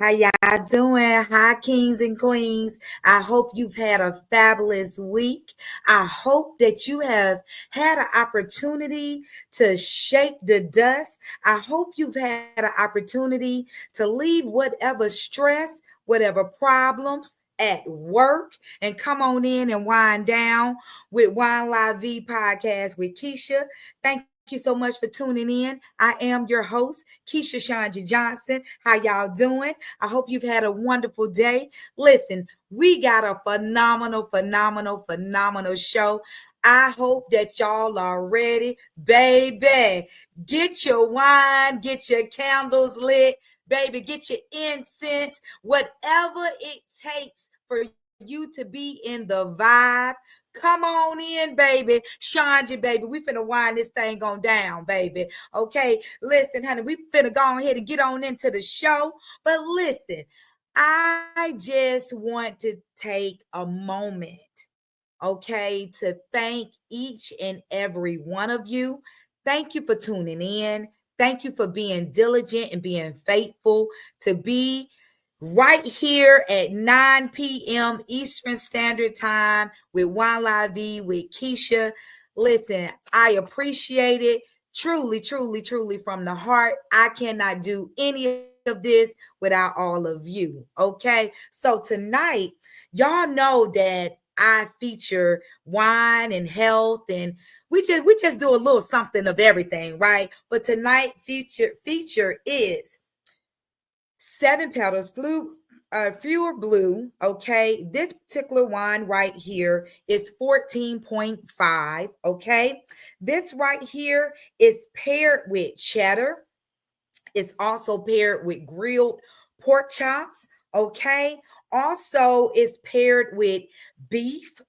How y'all doing? Hi, kings and queens. I hope you've had a fabulous week. I hope that you have had an opportunity to shake the dust. I hope you've had an opportunity to leave whatever stress, whatever problems at work and come on in and wind down with Wine La Vie podcast with Keisha. Thank you so much for tuning in. I am your host, Keisha ShonGee Johnson. How y'all doing? I hope you've had a wonderful day. Listen, we got a phenomenal show. I hope that y'all are ready. Baby, get your wine, get your candles lit. Baby, get your incense, whatever it takes for you to be in the vibe. Come on in, baby. ShonGee, baby. We finna wind this thing on down, baby. Okay, listen, honey, we finna go ahead and get on into the show. But listen, I just want to take a moment, okay, to thank each and every one of you. Thank you for tuning in. Thank you for being diligent and being faithful to be right here at 9 p.m. Eastern Standard Time with Wine La Vie with Keisha. Listen, I appreciate it truly from the heart. I cannot do any of this without all of you. Okay, so tonight, y'all know that I feature wine and health, and we just do a little something of everything, right? But tonight feature is 7 Petals Pure Blue. Okay, this particular wine right here is 14.5. Okay, this right here is paired with cheddar. It's also paired with grilled pork chops. Okay, also it's paired with beef,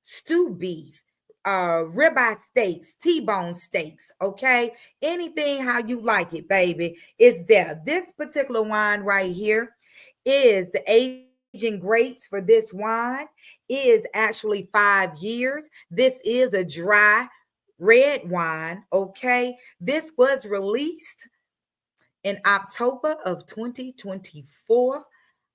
stewed beef, ribeye steaks, T-bone steaks. Okay, anything how you like it, baby, is there. This particular wine right here is the aging grapes for this wine is actually 5 years. This is a dry red wine. Okay, this was released in October of 2024.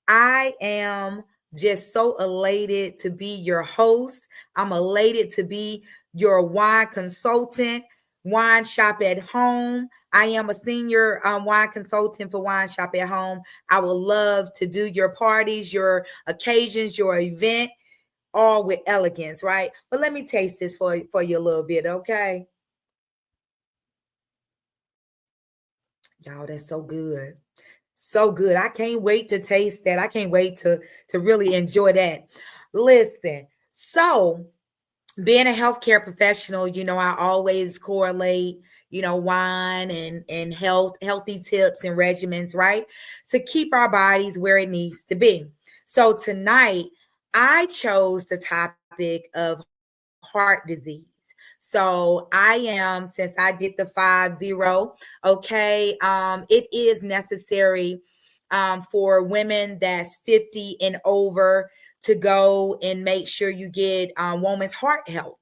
I am just so elated to be your host. I'm elated to be your wine consultant, Wine Shop at Home. I am a senior wine consultant for Wine Shop at Home. I would love to do your parties, your occasions, your event, all with elegance, right? But let me taste this for you a little bit, okay? Y'all, that's so good. So good. I can't wait to taste that. I can't wait to really enjoy that. Listen, so being a healthcare professional, I always correlate, wine and healthy tips and regimens, right? To keep our bodies where it needs to be. So tonight, I chose the topic of heart disease. So I am, since I did the 5-0, okay, it is necessary for women that's 50 and over to go and make sure you get woman's heart health.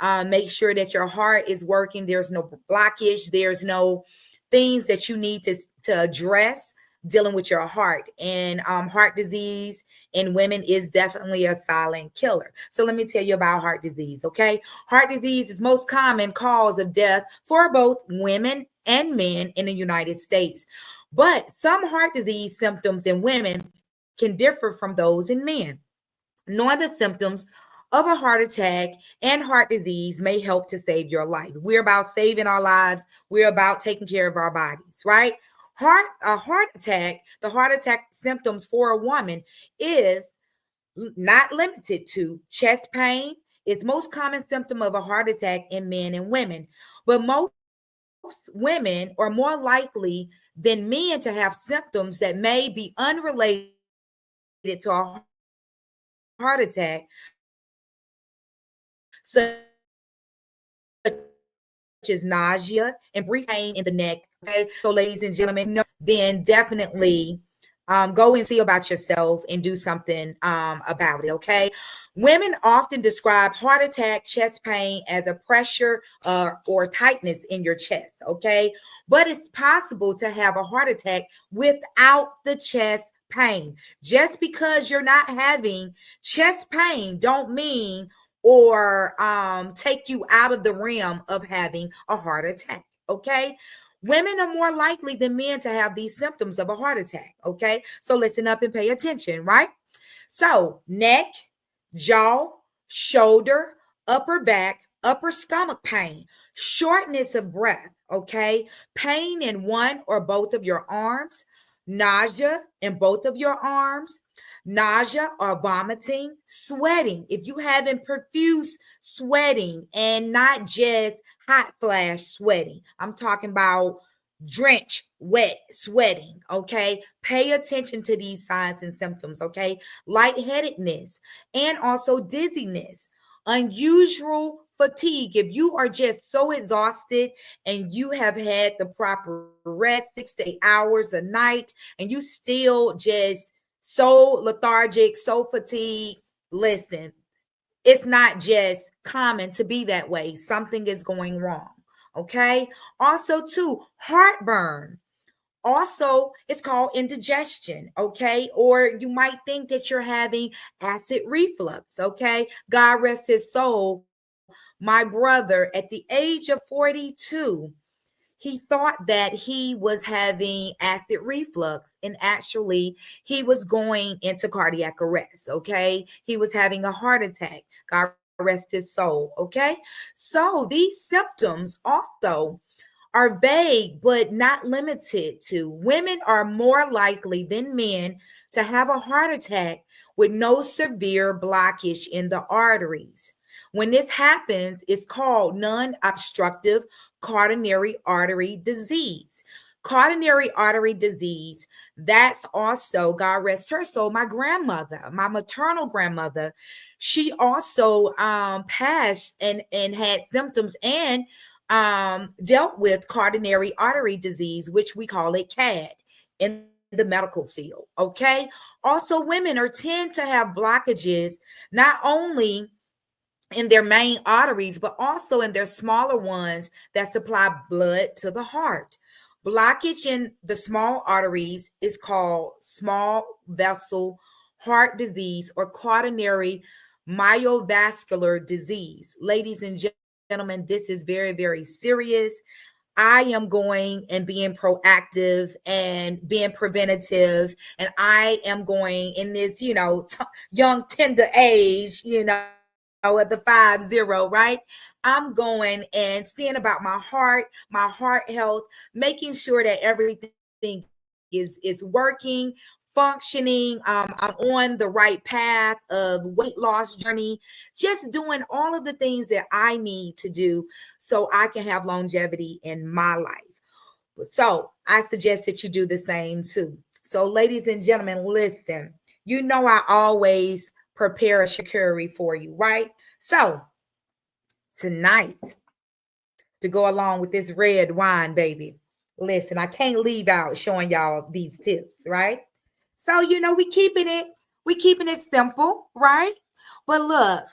Make sure that your heart is working. There's no blockage. There's no things that you need to address dealing with your heart. And heart disease in women is definitely a silent killer. So let me tell you about heart disease, okay? Heart disease is most common cause of death for both women and men in the United States. But some heart disease symptoms in women can differ from those in men. Knowing the symptoms of a heart attack and heart disease may help to save your life. We're about saving our lives. We're about taking care of our bodies, right? The heart attack symptoms for a woman is not limited to chest pain. It's most common symptom of a heart attack in men and women. But most women are more likely than men to have symptoms that may be unrelated to a heart attack, such as nausea and brief pain in the neck. Okay, so ladies and gentlemen, then definitely go and see about yourself and do something about it. Okay, women often describe heart attack, chest pain as a pressure or tightness in your chest. Okay, But it's possible to have a heart attack without the chest pain. Just because you're not having chest pain don't mean or take you out of the realm of having a heart attack. Okay. Women are more likely than men to have these symptoms of a heart attack. Okay. So listen up and pay attention, right? So neck, jaw, shoulder, upper back, upper stomach pain, shortness of breath, okay? Pain in one or both of your arms, nausea in both of your arms, nausea or vomiting, sweating. If you having profuse sweating and not just hot flash sweating, I'm talking about drench, wet, sweating, okay? Pay attention to these signs and symptoms, okay? Lightheadedness and also dizziness, unusual fatigue. If you are just so exhausted and you have had the proper rest, 6 to 8 hours a night, and you still just so lethargic, so fatigued, listen, it's not just common to be that way. Something is going wrong. Okay. Also, too, heartburn. Also, it's called indigestion. Okay. Or you might think that you're having acid reflux. Okay. God rest his soul. My brother, at the age of 42, he thought that he was having acid reflux, and actually he was going into cardiac arrest. Okay. He was having a heart attack. God rest his soul. Okay. So these symptoms also are vague, but not limited to. Women are more likely than men to have a heart attack with no severe blockage in the arteries. When this happens, it's called non-obstructive coronary artery disease. Coronary artery disease, that's also, God rest her soul, my grandmother, my maternal grandmother. She also passed and had symptoms and dealt with coronary artery disease, which we call it CAD in the medical field. Okay. Also, women are tend to have blockages not only in their main arteries, but also in their smaller ones that supply blood to the heart. Blockage in the small arteries is called small vessel heart disease or coronary myovascular disease. Ladies and gentlemen, this is very, very serious. I am going and being proactive and being preventative. And I am going in this, young, tender age, at the 50, right? I'm going and seeing about my heart health, making sure that everything is working, functioning. I'm on the right path of weight loss journey, just doing all of the things that I need to do so I can have longevity in my life. So I suggest that you do the same too. So ladies and gentlemen, listen, I always prepare a curare for you, right? So tonight, to go along with this red wine, baby, listen, I can't leave out showing y'all these tips, right? So, we keeping it simple, right? But look,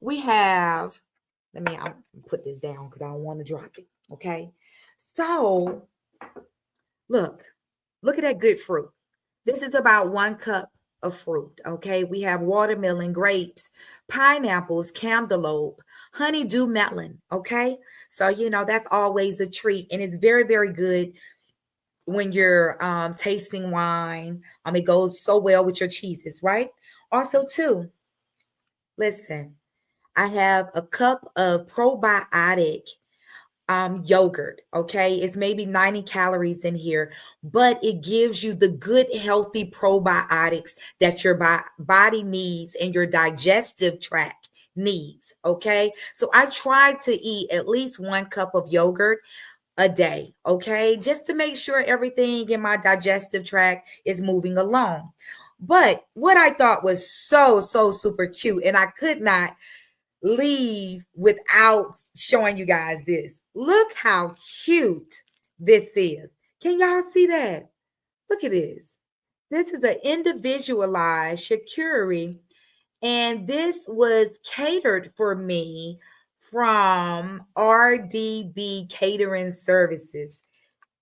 we have, I'll put this down because I don't want to drop it. Okay. So look at that good fruit. This is about 1 cup of fruit. Okay. We have watermelon, grapes, pineapples, cantaloupe, honeydew melon. Okay. So, that's always a treat. And it's very, very good when you're tasting wine. It goes so well with your cheeses, right? Also, too, listen, I have a cup of probiotic yogurt. Okay. It's maybe 90 calories in here, but it gives you the good, healthy probiotics that your body needs and your digestive tract needs. Okay. So I try to eat at least 1 cup of yogurt a day. Okay. Just to make sure everything in my digestive tract is moving along. But what I thought was so super cute, and I could not leave without showing you guys this. Look how cute this is. Can y'all see that? Look at this. This is an individualized curare, and this was catered for me from RDB Catering Services.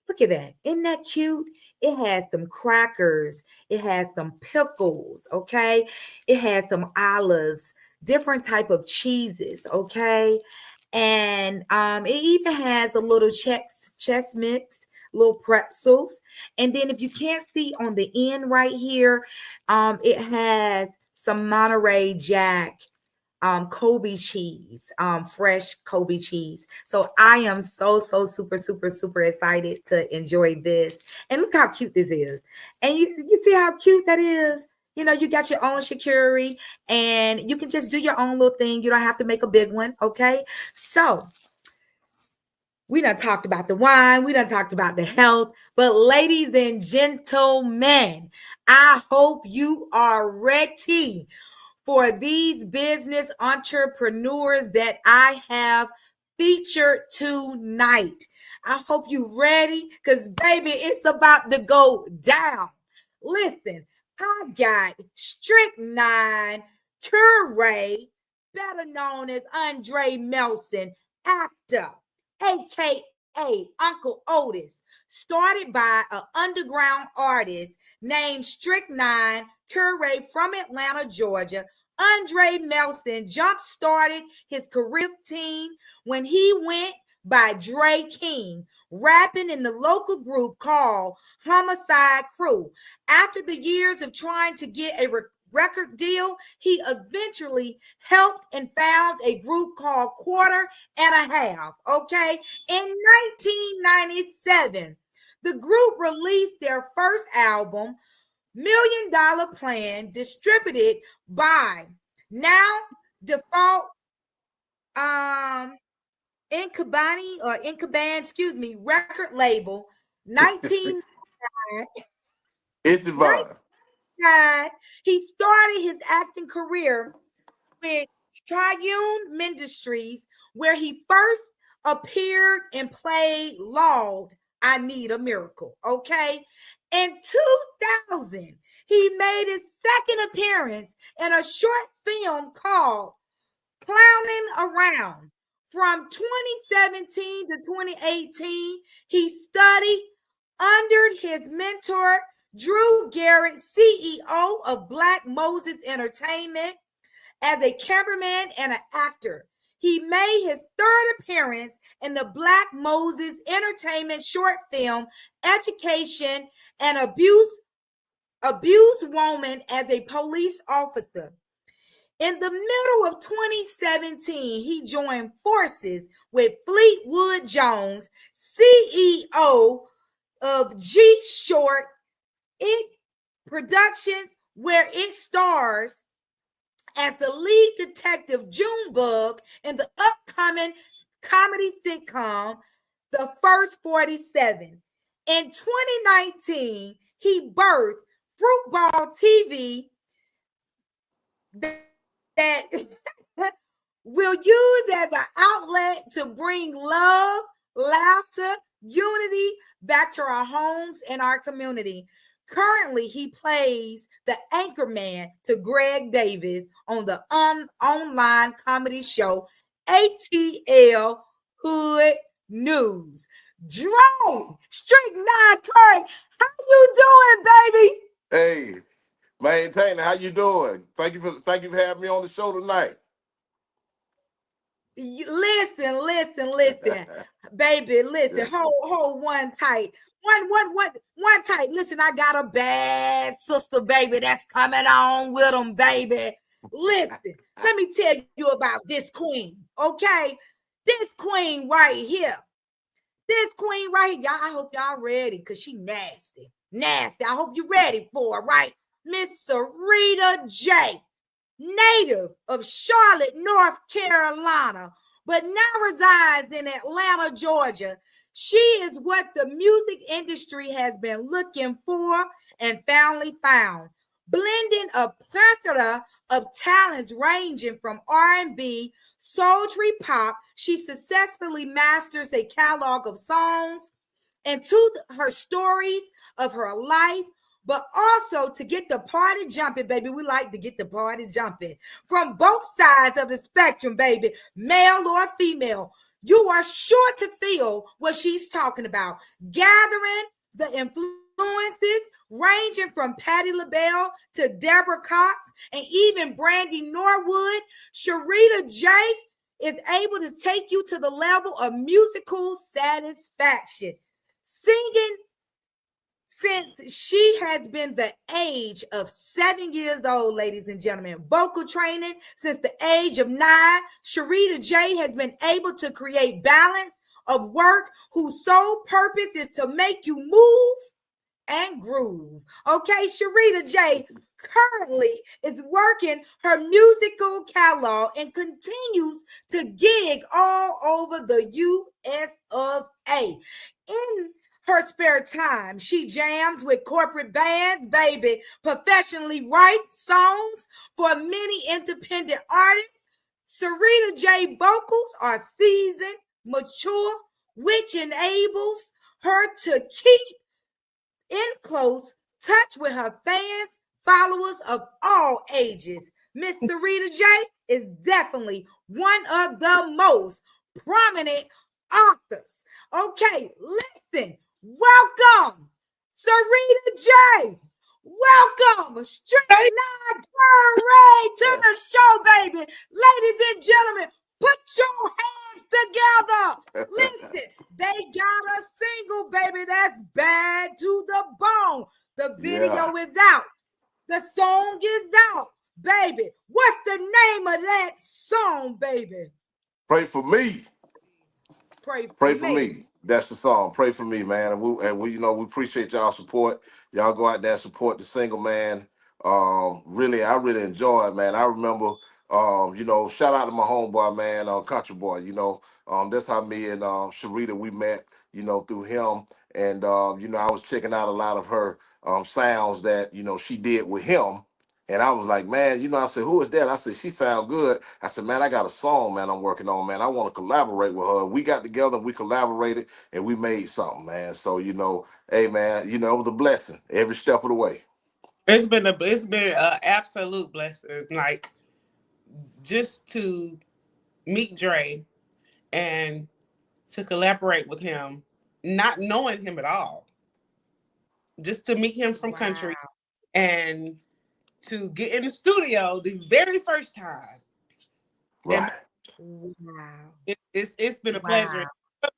Look at that. Isn't that cute? It has some crackers. It has some pickles, okay? It has some olives, different type of cheeses, okay? And it even has a little chess mix, little pretzels. And then if you can't see on the end right here, it has some Monterey Jack Kobe cheese, fresh Kobe cheese. So I am so super excited to enjoy this. And look how cute this is. And you see how cute that is. You know, you got your own charcuterie and you can just do your own little thing. You don't have to make a big one. Okay. So we done talked about the wine. We done talked about the health. But ladies and gentlemen, I hope you are ready for these business entrepreneurs that I have featured tonight. I hope you ready because, baby, it's about to go down. Listen, I got Stricknine Curare, better known as Andre Melson, actor, a.k.a. Uncle Otis, started by an underground artist named Stricknine Curare from Atlanta, Georgia. Andre Melson jump-started his career teen when he went by Dre King, rapping in the local group called Homicide Crew. After the years of trying to get a record deal, he eventually helped and found a group called Quarter and a Half, okay? In 1997, the group released their first album, $1 Million Plan, distributed by now default Incaban, record label. 1999. It's divine. He started his acting career with Triune Ministries, where he first appeared and played Lord, I Need a Miracle, okay? In 2000, he made his second appearance in a short film called Clowning Around. From 2017 to 2018, he studied under his mentor, Drew Garrett, CEO of Black Moses Entertainment, as a cameraman and an actor. He made his third appearance in the Black Moses Entertainment short film, Education and Abused Woman as a police officer. In the middle of 2017, he joined forces with Fleetwood Jones, CEO of G Short It Productions, where it stars as the lead detective Junebug in the upcoming comedy sitcom, The First 47. In 2019, he birthed Fruitball TV that will use as an outlet to bring love, laughter, unity back to our homes and our community. Currently, he plays the anchorman to Greg Davis on the online comedy show ATL Hood News. Drone, Stricknine Curare, how you doing, baby? Hey, maintainer, how you doing? Thank you for having me on the show tonight. Listen, baby, listen. Hold one tight. One tight. Listen, I got a bad sister, baby, that's coming on with them, baby. Listen, let me tell you about this queen, okay? This queen right here. Y'all, I hope y'all ready, because she nasty. Nasty. I hope you ready for it, right? Miss Syreeta J, native of Charlotte, North Carolina, but now resides in Atlanta, Georgia. She is what the music industry has been looking for and finally found, blending a plethora of talents ranging from R&B, sultry pop. She successfully masters a catalog of songs and to her stories of her life, but also to get the party jumping, baby. We like to get the party jumping from both sides of the spectrum, baby, male or female. you are sure to feel what she's talking about. Gathering the influences ranging from Patti LaBelle to Deborah Cox and even Brandy Norwood, Syreeta J is able to take you to the level of musical satisfaction. Singing since she has been the age of 7 years old, ladies and gentlemen. Vocal training since the age of 9. Syreeta J has been able to create balance of work whose sole purpose is to make you move and groove. Okay, Syreeta J currently is working her musical catalog and continues to gig all over the US of A. In her spare time, she jams with corporate bands, baby, professionally writes songs for many independent artists. Syreeta J vocals are seasoned, mature, which enables her to keep in close touch with her fans, followers of all ages. Miss Syreeta J is definitely one of the most prominent authors. Okay, listen. Welcome, Syreeta J. Welcome, Stricknine Curare to the show, baby. Ladies and gentlemen, put your hands together. Listen, they got a single, baby, that's bad to the bone. The video is out. The song is out, baby. What's the name of that song, baby? Pray for me. Pray for me. That's the song. Pray for me, man. And we you know, we appreciate y'all support. Y'all go out there and support the single, man. Really, I really enjoy it, man. I remember, you know, shout out to my homeboy, man, Country Boy. You know, that's how me and Syreeta we met. You know, through him, and you know, I was checking out a lot of her sounds that she did with him. And I was like, man, I said, who is that? I said, she sound good. I said, man, I got a song, man, I'm working on, man. I want to collaborate with her. And we got together and we collaborated and we made something, man. So, hey, man, it was a blessing every step of the way. It's been an absolute blessing. Like, just to meet Dre and to collaborate with him, not knowing him at all. Just to meet him from country and to get in the studio the very first time. Right. It's been a pleasure.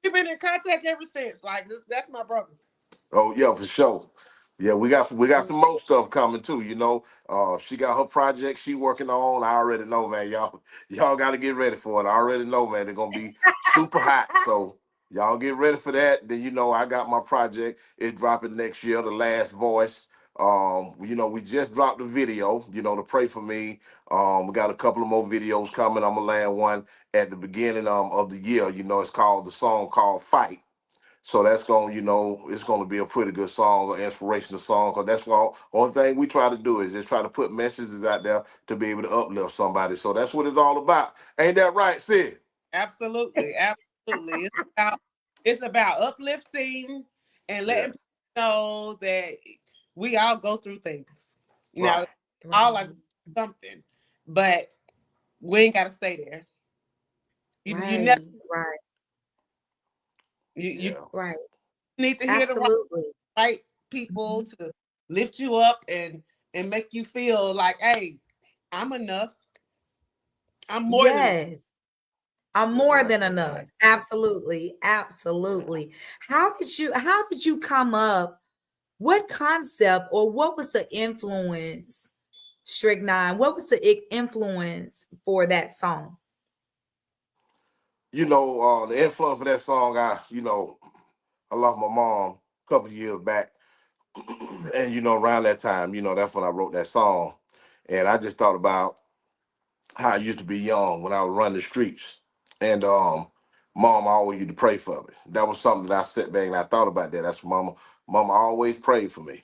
We've been in contact ever since. Like, that's my brother. Oh yeah, for sure. Yeah, we got some more stuff coming too. She got her project she working on. I already know, man. Y'all got to get ready for it. I already know, man. They're gonna be super hot. So y'all get ready for that. Then I got my project. It's dropping next year. The Last Voice. We just dropped the video. To pray for me. We got a couple of more videos coming. I'm gonna land one at the beginning of the year. It's called the song called Fight. So that's it's going to be a pretty good song, an inspirational song, because that's what only thing we try to do is just try to put messages out there to be able to uplift somebody. So that's what it's all about. Ain't that right, Sid? Absolutely, absolutely. It's about uplifting and letting people know that we all go through things. All like something, but we ain't got to stay there. You never. You need to hear the right people to lift you up and make you feel like, hey, I'm enough. I'm more than enough. I'm more than enough. Absolutely. Absolutely. How did you come up? What concept or what was the influence, Stricknine? What was the influence for that song? The influence for that song, I lost my mom a couple of years back. And, around that time, that's when I wrote that song. And I just thought about how I used to be young when I would run the streets. And mom always used to pray for me. That was something that I sat back and I thought about that. That's mama always prayed for me.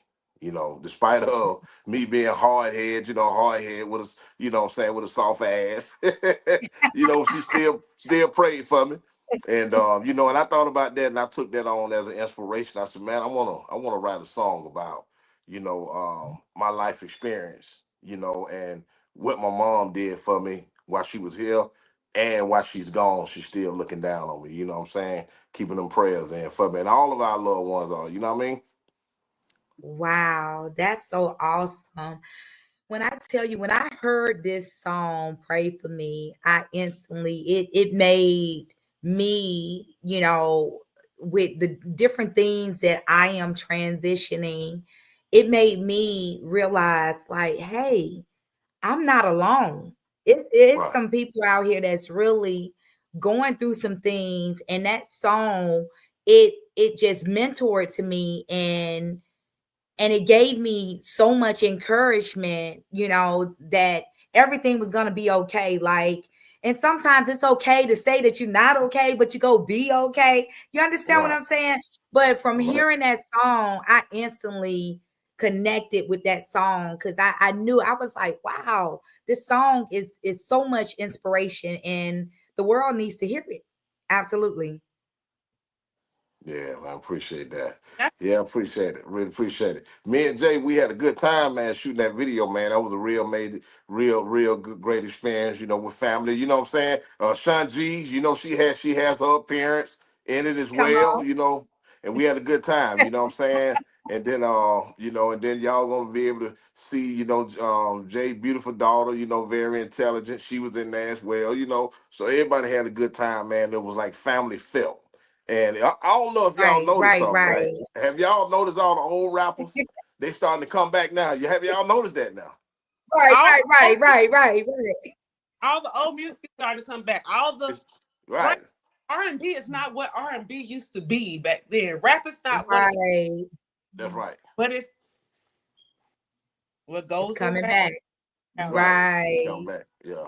Despite of me being hard-headed, with with a soft ass. She still prayed for me. And and I thought about that and I took that on as an inspiration. I said, man, I wanna write a song about, my life experience, and what my mom did for me while she was here And while she's gone, she's still looking down on me. You know what I'm saying? Keeping them prayers in for me. And all of our loved ones are, you know what I mean? Wow, that's so awesome. When I tell you, when I heard this song, Pray for Me, I instantly, it made me, with the different things that I am transitioning, it made me realize like, hey, I'm not alone. It's Right. some people out here that's really going through some things, and that song, it just mentored to me, and it gave me so much encouragement, that everything was going to be okay. Like, and sometimes it's okay to say that you're not okay, but you go be okay. You understand what Right. I'm saying? But from Right. hearing that song, I instantly connected with that song, because I knew, I was like, wow, this song is so much inspiration, and the world needs to hear it. Absolutely. Yeah, man, appreciate that. That's Yeah, appreciate it. Really appreciate it. Me and Jay, we had a good time, man, shooting that video, man. That was a real good, great experience, with family. You know what I'm saying? ShonGee, she has her appearance in it as Come well, on. and we had a good time, you know what I'm saying? And then and then y'all gonna be able to see, Jay's beautiful daughter, very intelligent. She was in there as well, So everybody had a good time, man. It was like family felt. And I don't know if y'all Right, noticed right, something, right? right. Have y'all noticed all the old rappers? They starting to come back now. Have y'all noticed that now? Right, all right, the right, old, right, right, right. all the old music is starting to come back. All the It's, right right. R&B is not what R&B used to be back then. Rap is not what it is, Right. That's right. but it's what It's goes coming around back. comes. Right. It's coming Right. back. Yeah.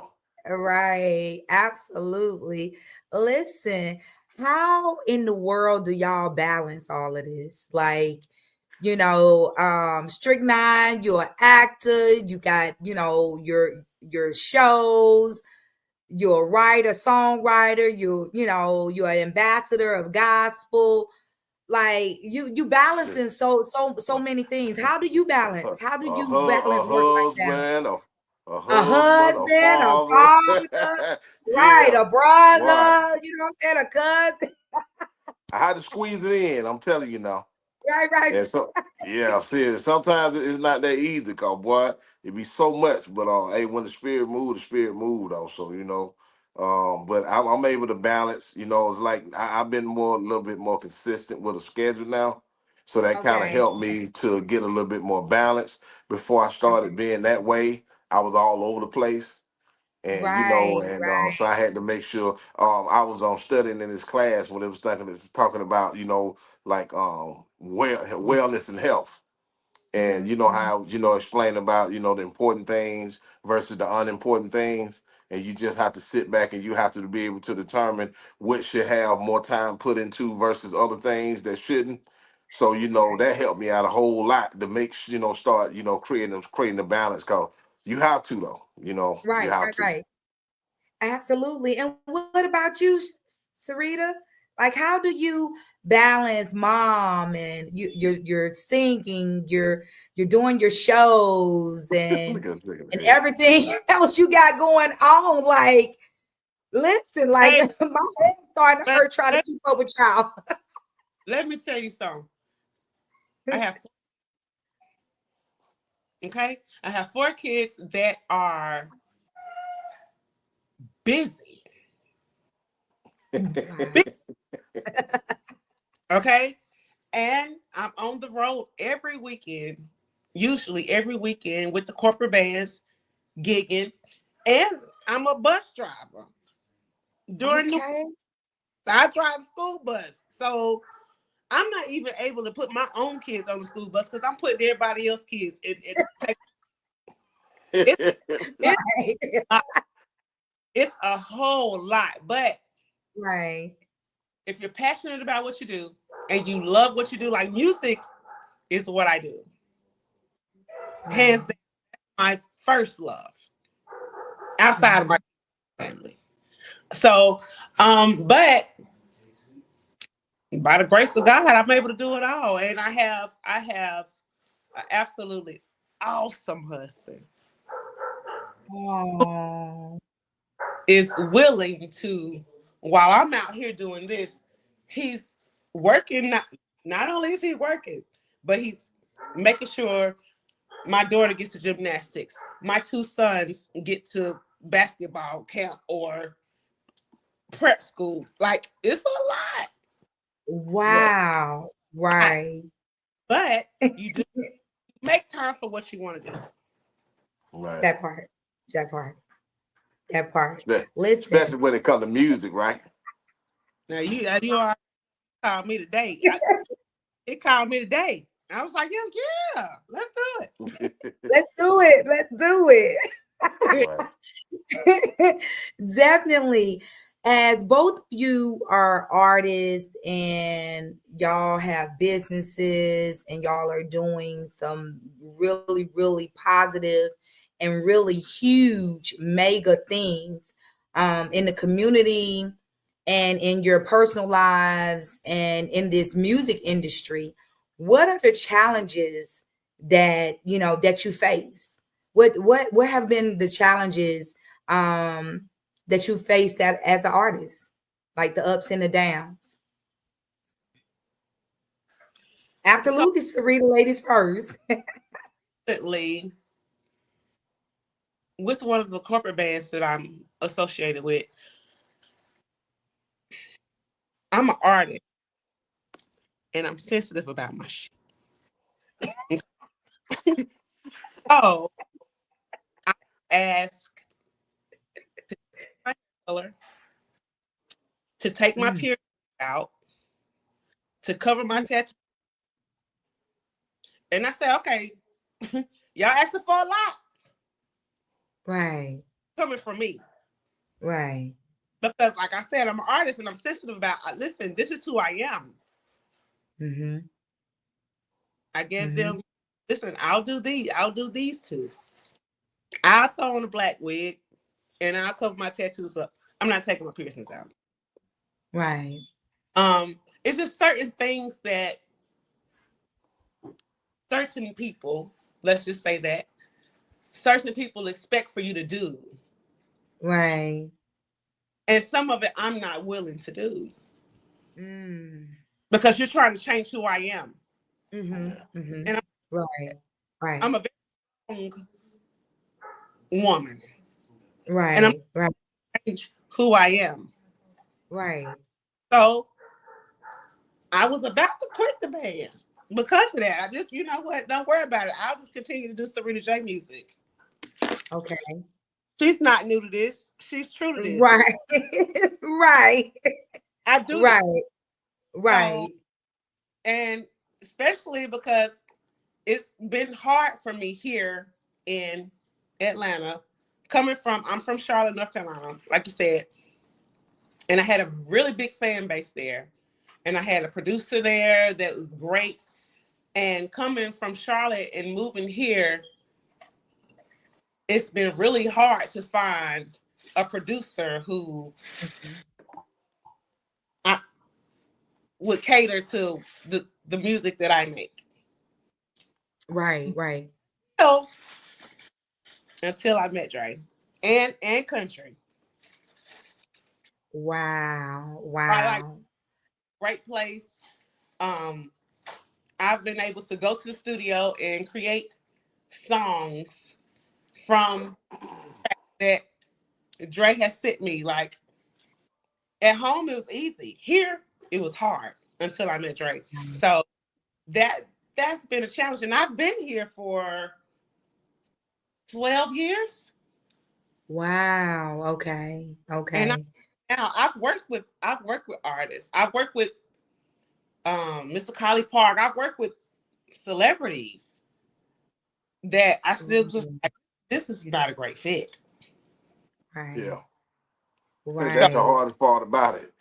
Right. Absolutely. Listen, how in the world do y'all balance all of this? Like, Stricknine, you're an actor, you got, your shows, you're a writer, songwriter, you're an ambassador of gospel. Like, you Shit. balancing so many things. How do you balance? How do you A balance work-life balance? husband, a A husband, a husband, a father. father, right, Yeah. a Boy, brother, you know what I'm saying, a cousin. I had to squeeze it in. I'm telling you now. Right, right. And so, yeah, see, sometimes it's not that easy, cause boy, it be so much. But hey, when the spirit moved also, But I'm able to balance. It's like I've been a little bit more consistent with a schedule now, so that kind of Okay. helped me to get a little bit more balance. Before I started Okay. being that way, I was all over the place, and Right, so right. I had to make sure I was studying in this class when it was talking about like wellness and health, and Mhm. how explain about the important things versus the unimportant things, and you just have to sit back and you have to be able to determine which should have more time put into versus other things that shouldn't. So Right, that helped me out a whole lot to make start creating the balance, cause you have to though, you right, have right, to. right. Absolutely. And what about you, Syreeta? Like, how do you balance mom, and you're singing, you're doing your shows, Look at and here. everything else you got going on? Like, listen, like, Hey, my head starting to but hurt trying to keep up with y'all. let me tell you something. I have okay. I have 4 kids that are busy. Wow. Okay, and I'm on the road every weekend, usually every weekend with the corporate bands gigging, and I'm a bus driver. During the Okay. I drive a school bus, so I'm not even able to put my own kids on the school bus because I'm putting everybody else's kids. It's it's Right. a, it's a whole lot. But Right. if you're passionate about what you do and you love what you do, like music is what I do. Hands Right. down, my first love outside of my family. So, but by the grace of God, I'm able to do it all, and I have an absolutely awesome husband Oh. is willing to, while I'm out here doing this, he's working. Not only is he working, but he's making sure my daughter gets to gymnastics, my two sons get to basketball camp or prep school. Like, it's a lot. Wow. Right. But you do make time for what you want to do. Right. That part. That part. That part. Especially Listen. when it comes to music, right? Now you are called me today. It called me today. I was like, yeah, let's do it. Let's do it. Let's do it. Right. Definitely. As both of you are artists and y'all have businesses and y'all are doing some really, really positive and really huge mega things in the community and in your personal lives and in this music industry, what are the challenges that that you face? What have been the challenges that you faced as an artist, like the ups and the downs? Absolutely, Syreeta, ladies first. Recently, with one of the corporate bands that I'm associated with, I'm an artist and I'm sensitive about my shit. Oh, I asked to take my color, to take my period out, to cover my tattoo. And I said, okay, y'all asking for a lot. Right. Coming from me. Right. Because like I said, I'm an artist and I'm sensitive about, listen, this is who I am. Mm-hmm. I gave them, listen, I'll do these two. I'll throw on a black wig and I'll cover my tattoos up. I'm not taking my piercings out. Right. It's just certain things that certain people, let's just say that, certain people expect for you to do. Right. And some of it I'm not willing to do. Mm. Because you're trying to change who I am. Mm-hmm. Mm-hmm. And Right. I'm a very strong woman. Right. And I'm right. change who I am. Right. So I was about to quit the band because of that. I just, you know what? Don't worry about it. I'll just continue to do Syreeta J music. Okay. She's not new to this. She's true to this. Right. Right. I do right. this. Right. So, and especially because it's been hard for me here in Atlanta. I'm from Charlotte, North Carolina, like you said. And I had a really big fan base there. And I had a producer there that was great. And coming from Charlotte and moving here, it's been really hard to find a producer who would cater to the music that I make. Right. So, until I met Dre and country. Wow. I like great place. I've been able to go to the studio and create songs from that Dre has sent me. Like at home, it was easy. Here, it was hard until I met Dre. So that's been a challenge, and I've been here for 12 years. Wow. Okay. And now I've worked with artists. I've worked with Mr. Collie Park. I've worked with celebrities that I still just like, this is not a great fit. Right. Yeah. Right. That's the hardest part about it.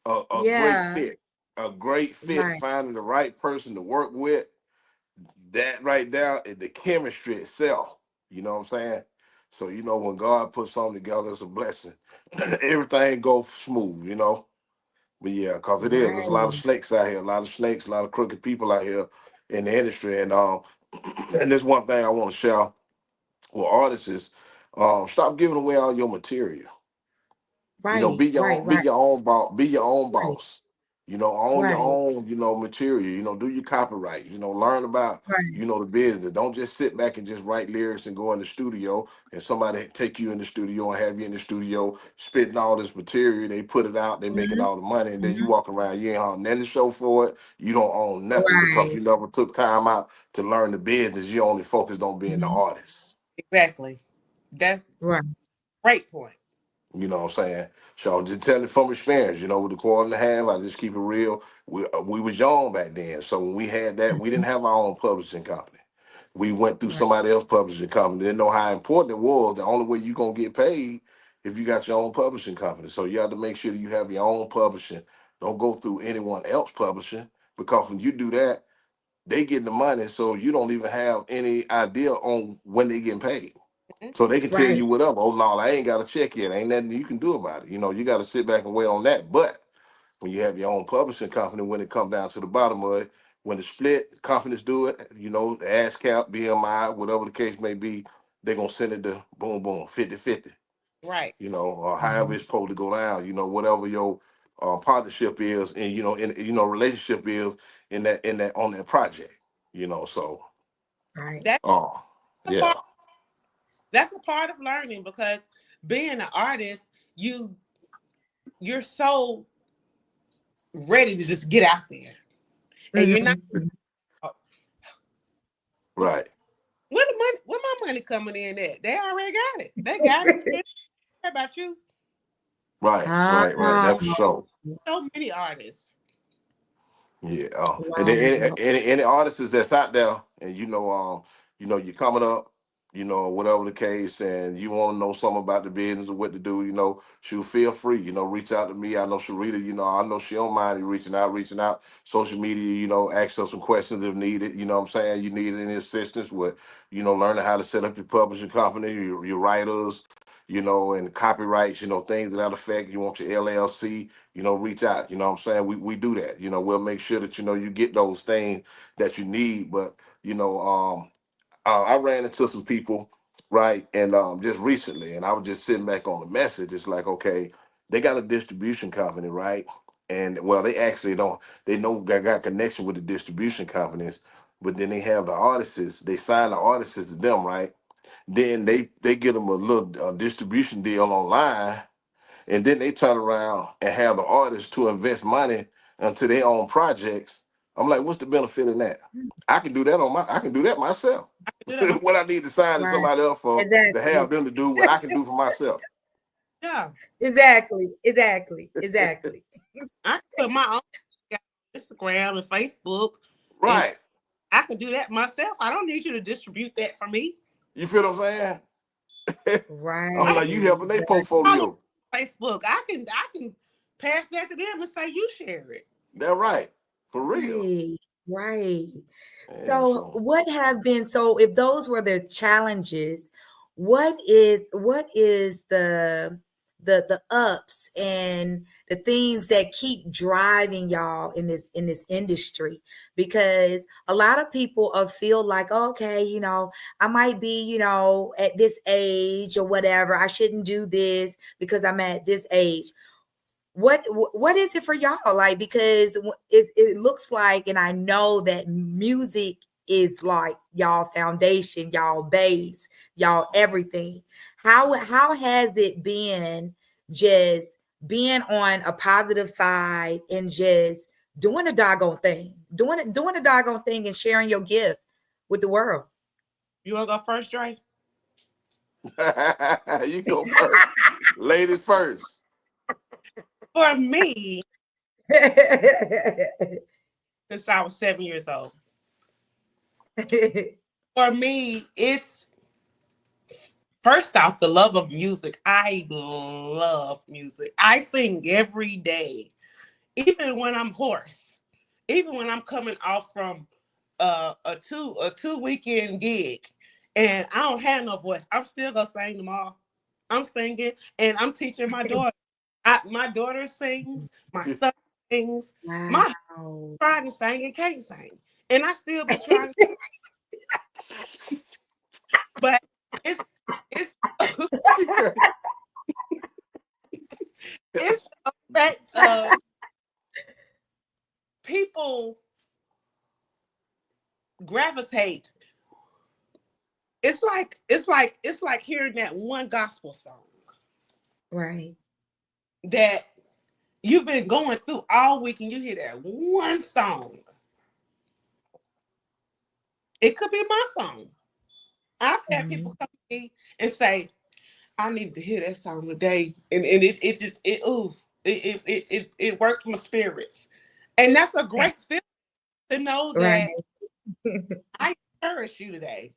A great fit. A great fit, Right. finding the right person to work with. That right there is the chemistry itself. You know what I'm saying? So, when God puts something together, it's a blessing. Everything goes smooth, But yeah, because it is. There's a lot of snakes out here, a lot of snakes, a lot of crooked people out here in the industry. And and there's one thing I want to share with artists is stop giving away all your material. You know, Right, right, be right, your own boss, be your own right, boss. You know, own your right, own, you know, material, you know, do your copyright, you know, learn about, right. you know, the business. Don't just sit back and just write lyrics and go in the studio and somebody take you in the studio and have you in the studio spitting all this material. They put it out, they making Mhm, all the money, and then you mhm. walk around, you ain't on nothing to show for it. You don't own nothing because Right. you never took time out to learn the business. You only focused on being the Mhm. artist. Exactly. That's Right. great point. You know what I'm saying? So I'm just telling from experience, you know, with the quarter and a half, I just keep it real. We was young back then. So when we had that, we Mhm. didn't have our own publishing company. We went through Right. somebody else's publishing company. Didn't know how important it was. The only way you gonna get paid if you got your own publishing company. So you have to make sure that you have your own publishing. Don't go through anyone else publishing because when you do that, they get the money, so you don't even have any idea on when they getting paid. Mhm. So they can tell Right. you whatever. Oh no, I ain't got a check yet. Ain't nothing you can do about it. You know, you got to sit back and wait on that. But when you have your own publishing company, when it come down to the bottom of it, when the split companies do it, you know, the ASCAP, BMI, whatever the case may be, they're gonna send it to boom boom 50-50. Right. You know, or however Mhm. it's supposed to go down. You know, whatever your partnership is, and you know, in relationship is in that on that project. You know, so Right. That's oh a yeah, part. That's a part of learning because being an artist, you're so ready to just get out there, and you're not. Mhm, mhm. right, Where my money coming in at? They already got it. They got it. How about you? Ah, right. That's for sure. So many artists. Yeah, and then wow. any artists that's out there, and you know, you're coming up, you know, whatever the case, and you want to know something about the business or what to do, you know, shoot, feel free, you know, reach out to me. I know Syreeta, you know, I know she don't mind you reaching out, social media, you know, ask her some questions if needed. You know what I'm saying? You need any assistance with, you know, learning how to set up your publishing company, your writers, you know, and copyrights, you know, things to that effect. You want your LLC, you know, reach out. You know what I'm saying? We do that. You know, we'll make sure that, you know, you get those things that you need. But, you know, I ran into some people, right, and just recently, and I was just sitting back on the message. It's like, okay, they got a distribution company, right? And well, they actually don't. They know got connection with the distribution companies, but then they have the artists. They sign the artists to them, right? Then they get them a little distribution deal online, and then they turn around and have the artists to invest money into their own projects. I'm like, what's the benefit in that? I can do that myself. I can do that myself. What I need to sign to Right. somebody else for to have Exactly. them to do what I can do for myself. Yeah, Exactly. Exactly. Exactly. I can put my own Instagram and Facebook, and Right. I can do that myself. I don't need you to distribute that for me. You feel what I'm saying? I'm I Right. like, you helping their follow portfolio. Facebook. I can pass that to them and say you share it. They're right. For real. Right. Right. Yeah, So so what have been so if those were the challenges, what is the ups and the things that keep driving y'all in this industry? Because a lot of people feel like, okay, I might be, at this age or whatever. I shouldn't do this because I'm at this age. What is it for y'all, like, because it looks like, and I know that music is like y'all foundation, y'all base, y'all everything. How has it been just being on a positive side and just doing a doggone thing, doing a doggone thing and sharing your gift with the world? You want to go first, Dre? you go first. Ladies first. For me, since I was 7 years old, for me, it's first off the love of music. I love music. I sing every day, even when I'm hoarse, even when I'm coming off from a two weekend gig, and I don't have no voice. I'm still gonna sing tomorrow. I'm singing, and I'm teaching my daughter. My daughter sings. My son sings. My husband Wow. trying to sing and can't sing, and I still be trying. But it's It's the effect of people gravitate. It's like hearing that one gospel song Right. that you've been going through all week, and you hear that one song. It could be my song. I've had people come to me and say, I needed to hear that song today. And it worked my spirits. And that's a great feeling to know Right. that I encourage you today.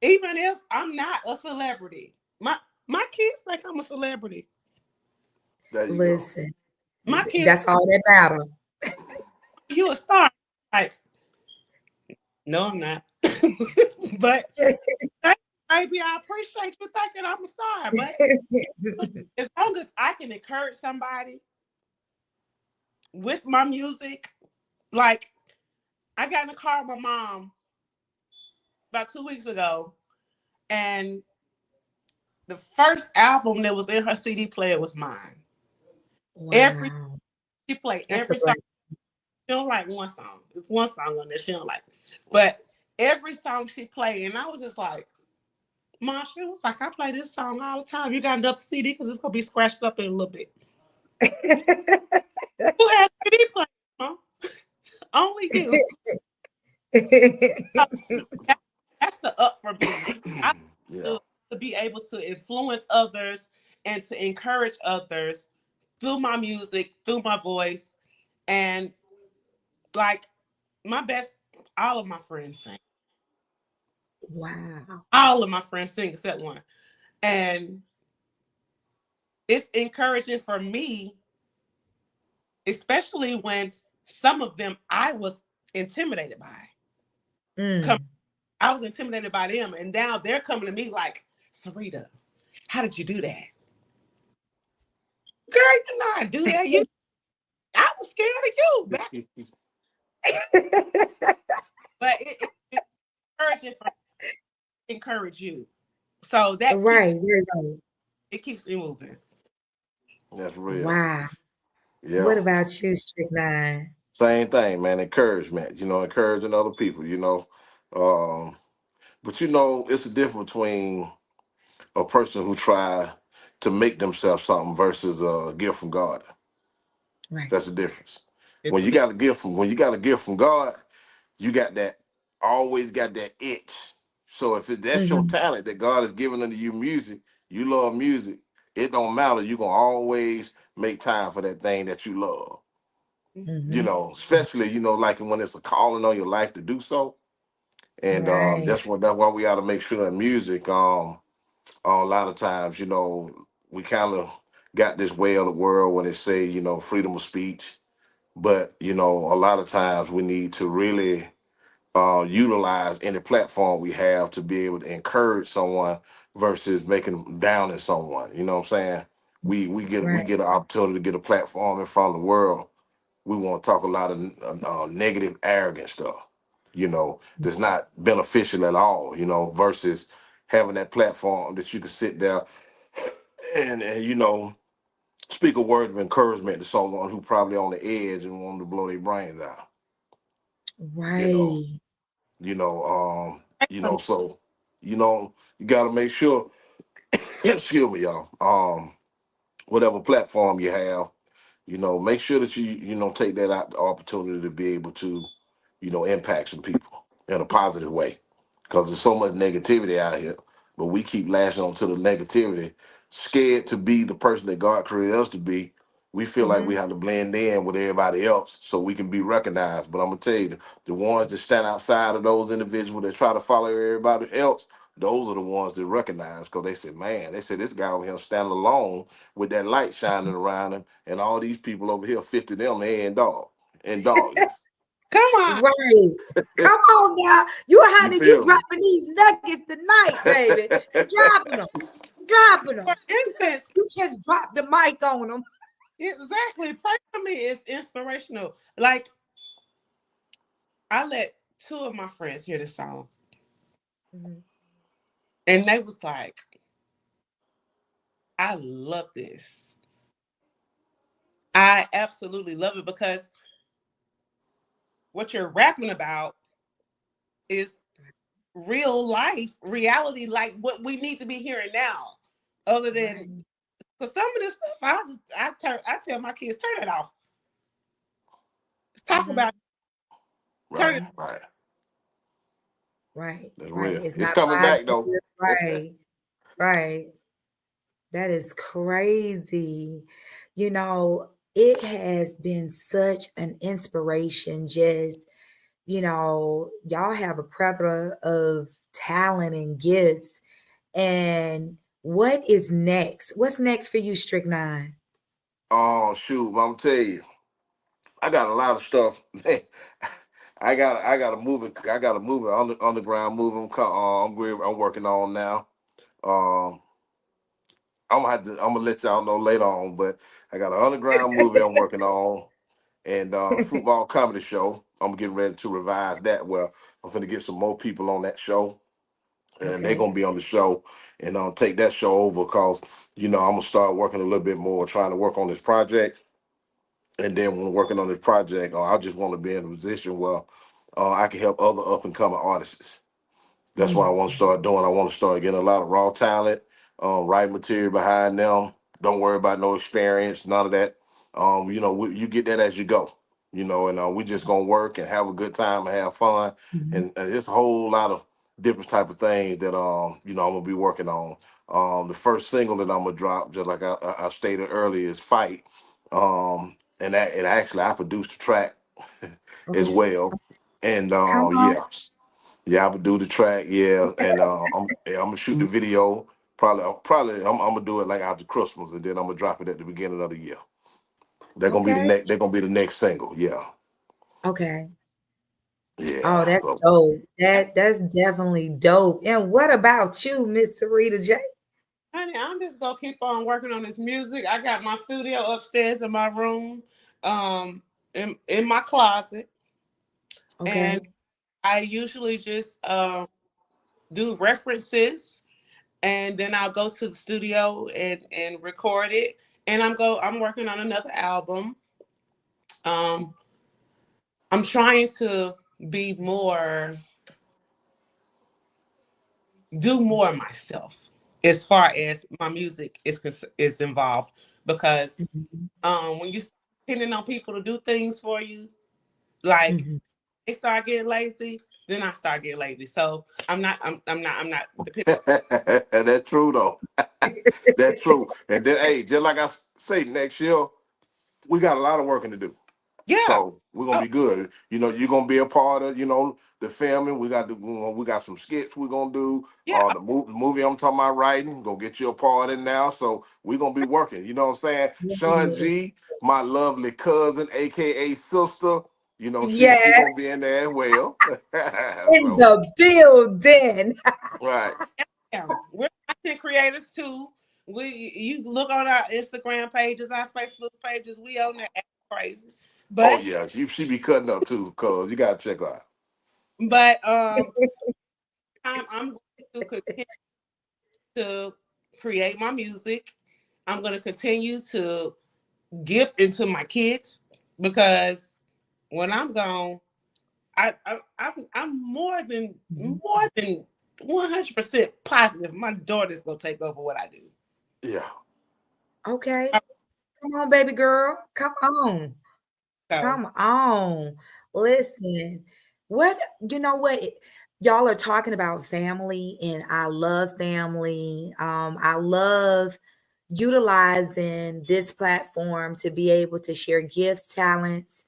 Even if I'm not a celebrity. My kids think I'm a celebrity. There you go. Listen, My kids, that's all that matter. you a star. Like, no, I'm not. But maybe I appreciate you thinking I'm a star. But as long as I can encourage somebody with my music, like I got in the car with my mom about 2 weeks ago, and the first album that was in her CD player was mine. Wow. She played That's every the song. blessing. She don't like one song. It's one song on there she don't like. But every song she played, and I was just like, Mom, she was like, I play this song all the time. You got another CD because it's gonna be scratched up in a little bit. Who has CD players, Mom? Only you. That's the up for me. I Yeah. to be able to influence others and to encourage others through my music, through my voice, and like all of my friends sing. Wow. All of my friends sing except one. And it's encouraging for me, especially when some of them I was intimidated by. I was intimidated by them, and now they're coming to me like, Syreeta, how did you do that? Girl, you know I do that. I was scared of you back. But it's encouraging for encourage you. So that Right. keeps me moving. That's real. Wow. Yeah. What about you, Stricknine? Same thing, man. Encouragement, encouraging other people. Um, but it's a difference between a person who try to make themselves something versus a gift from God. Right. That's the difference. It's When a you big got a gift from God, you got that always got that itch. So if that's your Mm-hmm. talent that God has given unto you, music, you love music, it don't matter. You're gonna always make time for that thing that you love. Mm-hmm. Especially, like when it's a calling on your life to do so. And Right. that's why we gotta make sure in music, a lot of times, we kind of got this way of the world when they say, freedom of speech. But, a lot of times we need to really utilize any platform we have to be able to encourage someone versus making them down in someone. You know what I'm saying? We Right. get an opportunity to get a platform in front of the world. We want to talk a lot of negative, arrogant stuff. That's not beneficial at all. Versus having that platform that you can sit there and speak a word of encouragement to someone who probably on the edge and want to blow their brains out. You know, Right. so you got to make sure. Excuse me, y'all. Whatever platform you have, make sure that you take that out the opportunity to be able to, impact some people in a positive way. Because there's so much negativity out here, but we keep lashing onto the negativity, scared to be the person that God created us to be. We feel like we Mm-hmm. have to blend in with everybody else so we can be recognized. But I'm gonna tell you, the ones that stand outside of those individuals that try to follow everybody else, those are the ones that recognize because they said, man, they said this guy over here standing alone with that light shining around him, and all these people over here, 50 of them, they in darkness. Come on. Right. Come on now. You You honey, you feel me? dropping these nuggets tonight, baby. Dropping them. Dropping them. For instance, You just dropped the mic on them. exactly. Pray for me. It's inspirational. Like I let two of my friends hear the song, and they was like, I love this. I absolutely love it because what you're rapping about is real life reality, like what we need to be hearing now. Other than because some of this stuff, I tell my kids turn it off. Talk about it, turn it. Right. Right, That's right. real. It's It's not coming back though. positive. Right, right. That is crazy. You know, it has been such an inspiration. Just, y'all have a plethora of talent and gifts. And what is next? What's next for you, Stricknine? Oh shoot, I'm gonna tell you, I got a lot of stuff. I got a movie underground movie. I'm working on now. Um, I'm gonna let y'all know later on, but I got an underground movie I'm working on, and football comedy show. I'm getting ready to revise that. Well, I'm gonna get some more people on that show, and they're Okay. gonna be on the show, and take that show over because I'm gonna start working a little bit more, trying to work on this project. And then when working on this project, I just want to be in a position where I can help other up and coming artists. That's what I Mm, want to start doing. I want to start getting a lot of raw talent, writing material behind them. Don't worry about no experience, none of that. You get that as you go. And we just gonna work and have a good time and have fun. mhm. And it's a whole lot of different type of things that I'm gonna be working on. The first single that I'm gonna drop, just like I stated earlier, is "Fight." And actually I produced the track as Okay. well. And Come on. yeah, I would do the track, yeah, and I'm gonna shoot the video. I'm gonna do it like after Christmas, and then I'm gonna drop it at the beginning of the year. They're gonna be the Okay. next. They're gonna be the next single. Yeah, Okay. Oh, yeah. that's So, dope. That's That's definitely dope. And what about you, Miss Syreeta J? honey, I'm just gonna keep on working on this music. I got my studio upstairs in my room, um, in my closet, and Okay. I usually just do references, and then I'll go to the studio and record it. And I'm working on another album. Um, I'm trying to be more do more myself as far as my music is involved because Mhm. when you start depending on people to do things for you, like Mhm. they start getting lazy, then I start getting lazy. So I'm not depending. that's true though. That's true. And then, hey, just like I say, next year we got a lot of working to do. Yeah. So we're gonna Oh be good. You're gonna be a part of, the filming. We got some skits we're gonna do. yeah. The movie I'm talking about writing, gonna get you a part in now. So we're gonna be working. You know what I'm saying? Yeah. ShonGee, my lovely cousin, aka sister, she Yes, gonna be in there as well. in So the building. right. Yeah. We're content creators too. You look on our Instagram pages, our Facebook pages, we own that crazy. Oh But yeah, she be cutting up too, cause you gotta check her out. but I'm going to continue to create my music. I'm going to continue to give into my kids because when I'm gone, I'm more than 100% positive my daughter's gonna take over what I do. Yeah. Okay. Come on, baby girl. Come on. So Come on. Listen, what you know what y'all are talking about family, and I love family. I love utilizing this platform to be able to share gifts, talents,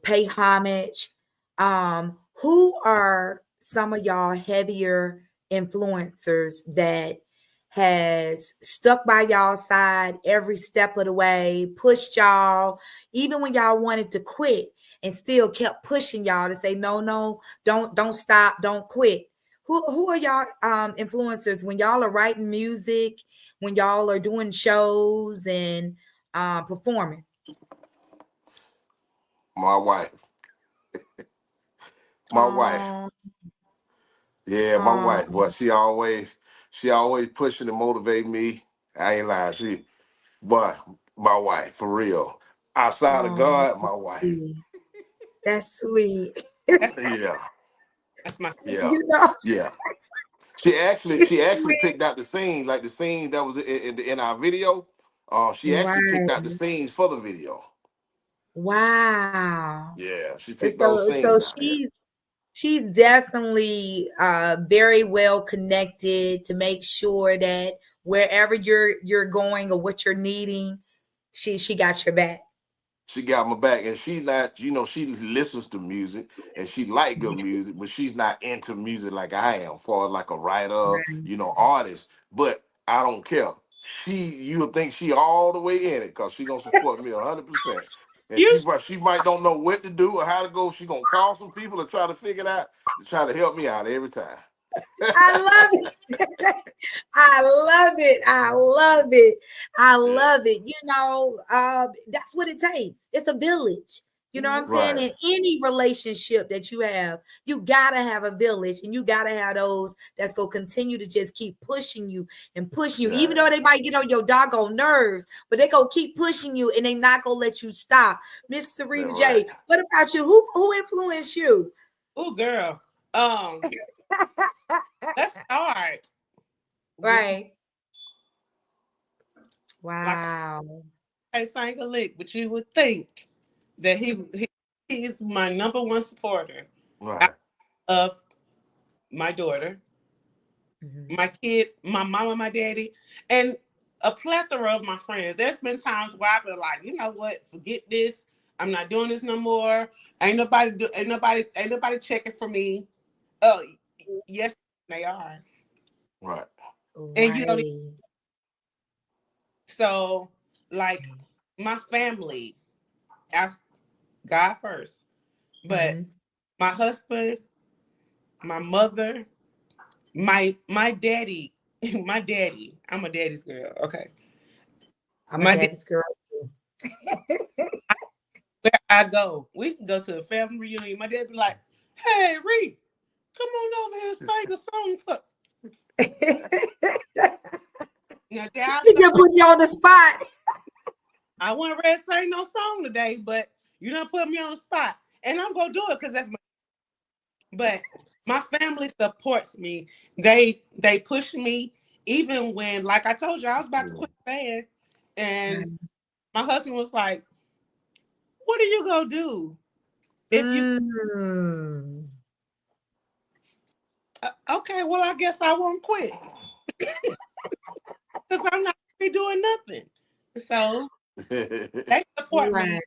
pay homage. Who are some of y'all heavier influencers that has stuck by y'all side every step of the way, pushed y'all, even when y'all wanted to quit, and still kept pushing y'all to say, no, no, don't stop, don't quit. Who are y'all influencers when y'all are writing music, when y'all are doing shows and performing? My wife. My wife. Um, Yeah, my wife. um, Boy, she always pushing and motivate me. I ain't lying. But My wife, for real. Outside of Oh, God, my that's wife. sweet. That's sweet. That's Yeah, that's my yeah, You know, yeah. She actually it's she actually sweet. picked out the scene, like the scene that was in our video. She actually picked out the Right. scenes for the video. Wow. Yeah, she And picked those so scenes out. Yeah, she's definitely very well connected to make sure that wherever you're going or what you're needing, she got your back. she got my back, and she's not. She listens to music and she like good music, but she's not into music like I am, for like a writer, Right. artist. But I don't care. You would think she all the way in it because she gonna support me 100%. And you. she might don't know what to do or how to go. She gonna call some people to try to figure it out to try to help me out every time. I love it. I love it. I love it. I Yeah, love it. That's what it takes. It's a village. You know what I'm saying? right. In any relationship that you have, you gotta have a village, and you gotta have those that's gonna continue to just keep pushing you and pushing you, even Yeah, though they might get on your doggone nerves, but they gonna keep pushing you and they not gonna let you stop. Miss that Syreeta right. J, what about you? Who influenced you? Oh, girl. Um, let's start with Right. like Wow. I sang a lick, but you would think that he is my number one supporter out Right. of my daughter, Mhm. my kids, my mama, my daddy, and a plethora of my friends. There's been times where I've been like, you know what, forget this. I'm not doing this no more. Ain't nobody checking for me. Oh, yes, they are. Right. And you know, Right. so like my family, ask God first. But Mhm. my husband, my mother, my daddy, my daddy. I'm a daddy's girl. Okay. I'm a My dad, daddy's girl. where I go, we can go to a family reunion. My dad be like, "Hey, Reed, come on over here and sing a song for." Now, Dad, He just put you on the spot. I want to sing no song today, but you don't put me on the spot, and I'm gonna do it because that's my. But my family supports me. They push me even when, like I told you, I was about to quit the band, and my husband was like, "What are you gonna do if you?" Mm. Okay, well, I guess I won't quit because I'm not gonna be doing nothing. So they support me Right.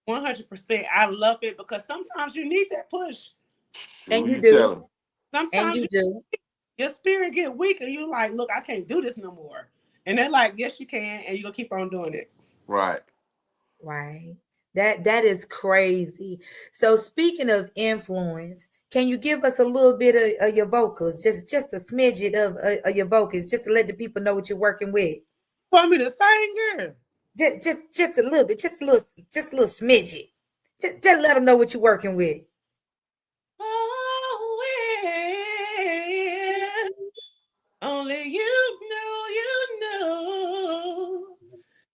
100%. I love it because sometimes you need that push. And Who you you do. telling? And Sometimes you do. your spirit get weak and you like, look, I can't do this no more. And they're like, yes, you can, and you're gonna keep on doing it. Right. Right. That is crazy. So speaking of influence, can you give us a little bit of your vocals? Just a smidget of your vocals, just to let the people know what you're working with. Want me to sing, girl? Just a little bit, just a little smidget. Just let them know what you're working with. Oh, well, only you know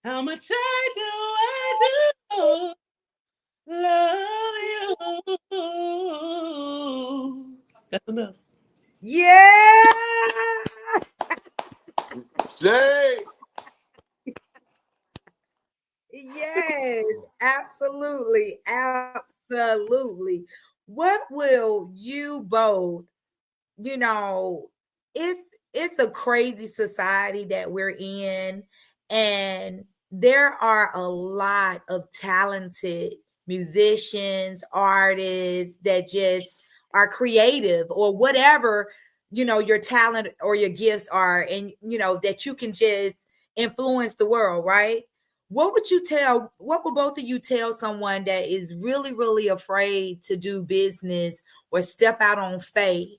how much I do love you. That's enough. Yeah. Jay. Yes, absolutely. Absolutely. What will you both, you know, if it's a crazy society that we're in, and there are a lot of talented musicians, artists that just are creative or whatever, your talent or your gifts are, and that you can just influence the world, right? What would both of you tell someone that is really, really afraid to do business or step out on faith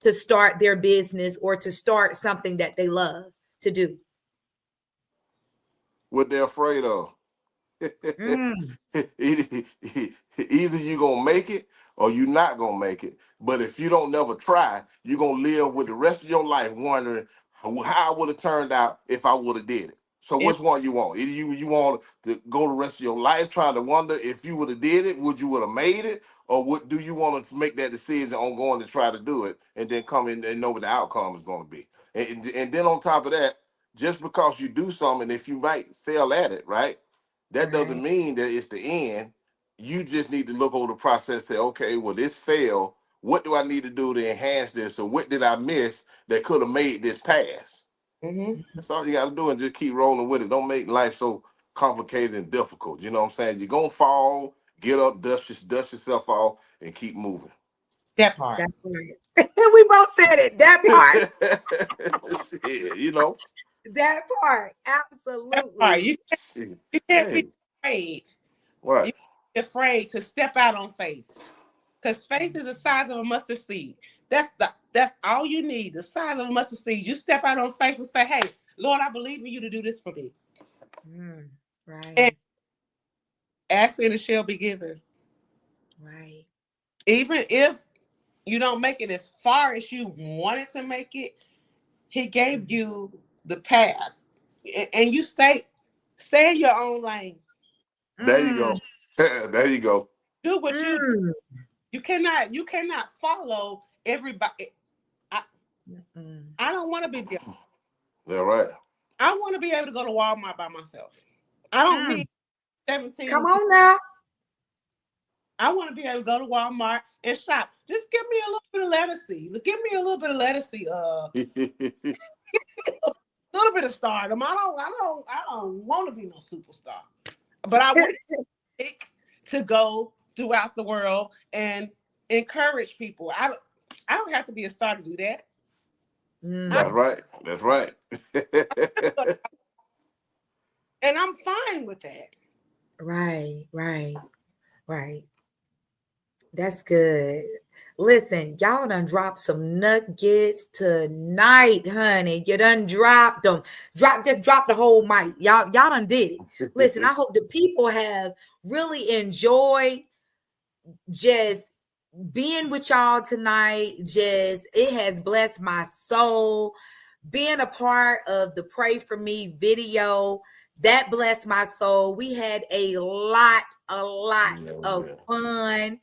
to start their business or to start something that they love to do? What they're afraid of. Mm, Either you gonna make it or you not gonna make it. But if you don't never try, you're gonna live with the rest of your life wondering how I would have turned out if I would have did it. So which one you want? Either you want to go the rest of your life trying to wonder if you would have did it, would you would have made it, or what do you want to make that decision on going to try to do it and then come in and know what the outcome is going to be? And then on top of that, just because you do something, if you might fail at it, right? That doesn't mean that it's the end. You just need to look over the process. Say, okay, well, this failed. What do I need to do to enhance this, or what did I miss that could have made this pass? Mm-hmm. That's all you got to do, and just keep rolling with it. Don't make life so complicated and difficult. You know what I'm saying? You're gonna fall, get up, dust yourself off, and keep moving. That part. That part. We both said it. That part. Yeah, you know. That part. Absolutely. That part. You can't be afraid. What? You can't be afraid to step out on faith. Because faith is the size of a mustard seed. That's all you need. The size of a mustard seed. You step out on faith and say, hey, Lord, I believe in you to do this for me. Right. And ask and it shall be given. Right. Even if you don't make it as far as you wanted to make it, he gave you the path. And you stay in your own lane. There you go. There you go. Do what you do. You cannot follow everybody. I don't want to be different. Yeah, right. I want to be able to go to Walmart by myself. I don't need 17. Come on now. I want to be able to go to Walmart and shop. Just give me a little bit of lettuce. Give me a little bit of lettuce. A little bit of stardom. I don't want to be no superstar, but I want to go throughout the world and encourage people. I don't have to be a star to do that. That's right. That's right. And I'm fine with that. Right. That's good. Listen, y'all done dropped some nuggets tonight, honey. You done dropped them. Just drop the whole mic. Y'all done did it. Listen, I hope the people have really enjoyed just being with y'all tonight. It has blessed my soul. Being a part of the Pray For Me video, that blessed my soul. We had a lot of fun.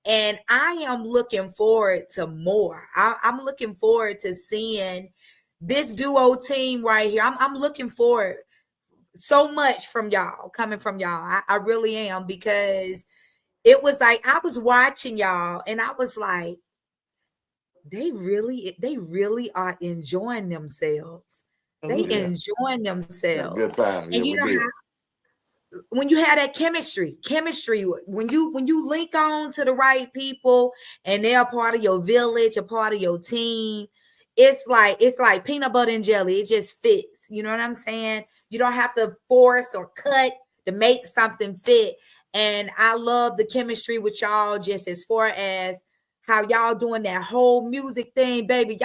And I am looking forward to more. I'm looking forward to seeing this duo team right here. I'm looking forward so much from y'all, coming from y'all. I really am, because it was like I was watching y'all and I was like, they really are enjoying themselves. They enjoying themselves. Good time. And you know how, when you have that chemistry, when you link on to the right people and they're a part of your village, a part of your team, it's like peanut butter and jelly. It just fits. You know what I'm saying? You don't have to force or cut to make something fit. And I love the chemistry with y'all, just as far as how y'all doing that whole music thing, baby.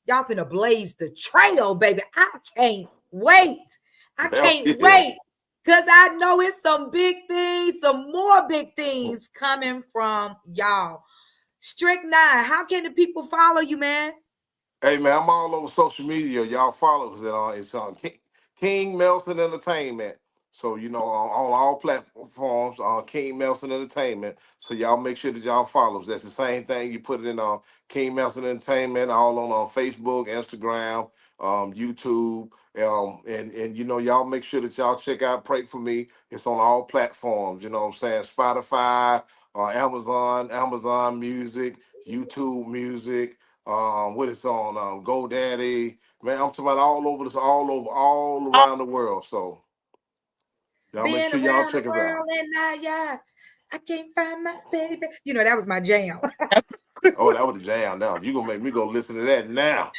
Y'all finna blaze the trail, baby. I can't wait. Wait. Because I know it's some big things, some more big things coming from y'all. Stricknine, how can the people follow you, man? Hey, man, I'm all over social media. Y'all follow us. It's on King Melson Entertainment. So, on all platforms, King Melson Entertainment. So y'all make sure that y'all follow us. That's the same thing. You put it in King Melson Entertainment, all on Facebook, Instagram, YouTube. And y'all make sure that y'all check out Pray For Me. It's on all platforms, you know what I'm saying? Spotify, Amazon Music, YouTube Music, what it's on, GoDaddy. Man, I'm talking about all around the world. So y'all make sure y'all check us out. And I can't find my baby. That was my jam. Oh, that was the jam now. You gonna make me go listen to that now.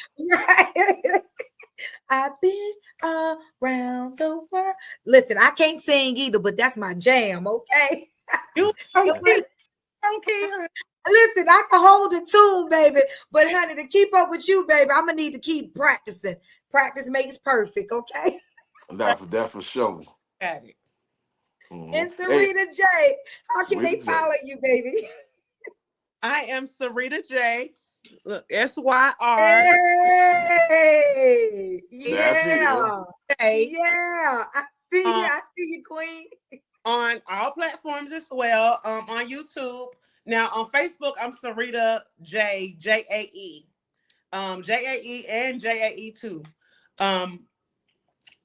I've been around the world. Listen, I can't sing either, but that's my jam, okay? You don't care. Listen, I can hold the tune, baby. But honey, to keep up with you, baby, I'm gonna need to keep practicing. Practice makes perfect, okay? That's for sure. Got it. Mm-hmm. And Syreeta J, how can they follow you, baby? I am Syreeta J Look, SYR. Hey, That's it. yeah, J, yeah. I see you. um, I see you, Queen. on all platforms as well. On YouTube. Now on Facebook, I'm Syreeta J, Jae. Jae and Jae too. Um,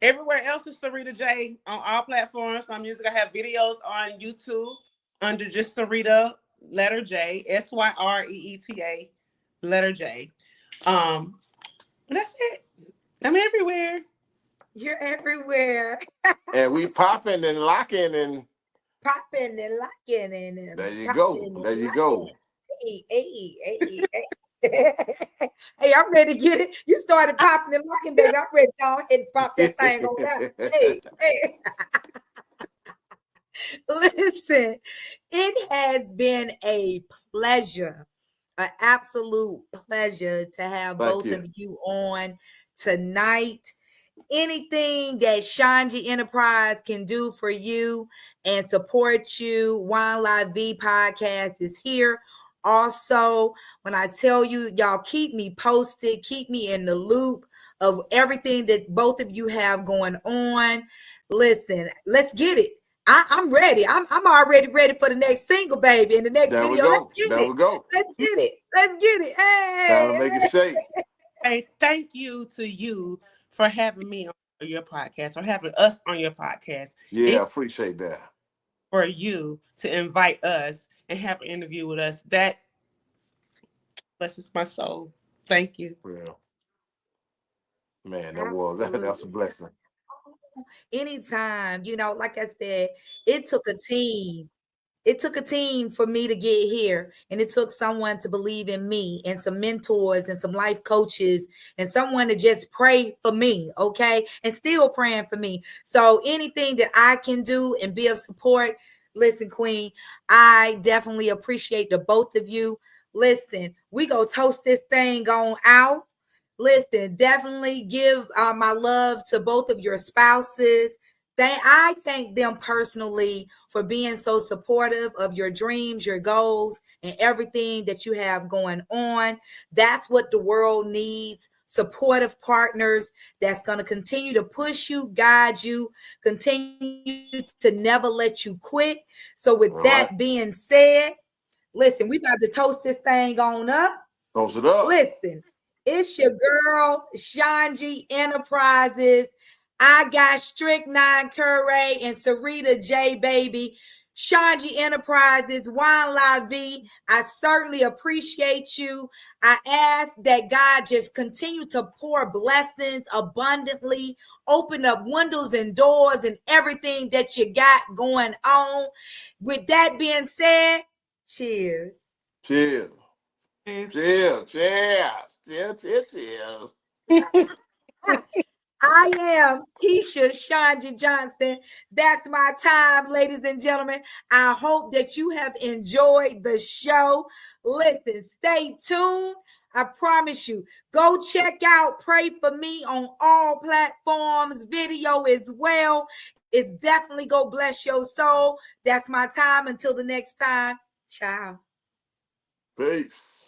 Everywhere else is Syreeta J on all platforms. My music, I have videos on YouTube under just Syreeta letter J, Syreeta letter J. That's it. I'm everywhere. You're everywhere. And we popping and locking and Popping and locking and there you go. popping and There you go. locking. Hey. Hey, I'm ready to get it. You started popping and locking, baby. I'm ready to go ahead and pop that thing on out. Hey. Listen, it has been a pleasure, an absolute pleasure to have Thank both you. of you on tonight. Anything that ShonGee Enterprise can do for you and support you, Wine La Vie podcast is here. Also, when I tell you, y'all keep me posted, keep me in the loop of everything that both of you have going on. Listen, let's get it. I'm ready. I'm already ready for the next single, baby. In the next There we video, let's go. get There it. we go. Let's get it. Let's get it. Time to make Hey. it shake. Hey, thank you to you for having me on your podcast or having us on your podcast. Yeah, I appreciate that. For you to invite us and have an interview with us, that blesses my soul. Thank you. Yeah. Man, Absolutely. that's a blessing. Anytime, like I said, it took a team. It took a team for me to get here, and it took someone to believe in me and some mentors and some life coaches and someone to just pray for me, okay? And still praying for me. So anything that I can do and be of support, listen, Queen, I definitely appreciate the both of you. Listen, we go toast this thing on out. Listen, definitely give my love to both of your spouses. I thank them personally for being so supportive of your dreams, your goals, and everything that you have going on. That's what the world needs. Supportive partners that's going to continue to push you, guide you, continue to never let you quit. So with All that right. being said, listen, we about to toast this thing on up. Toast it up. Listen, it's your girl, ShonGee Enterprises. I got Stricknine Curare and Syreeta J, baby. ShonGee Enterprises, Wine La Vie. I certainly appreciate you. I ask that God just continue to pour blessings abundantly, open up windows and doors and everything that you got going on. With that being said, cheers. Cheers. Cheers. Cheers. Cheers. I am Keisha ShonGee Johnson. That's my time, ladies and gentlemen. I hope that you have enjoyed the show. Listen, stay tuned. I promise you, go check out Pray For Me on all platforms, video as well. It's definitely go bless your soul. That's my time. Until the next time, ciao. Peace.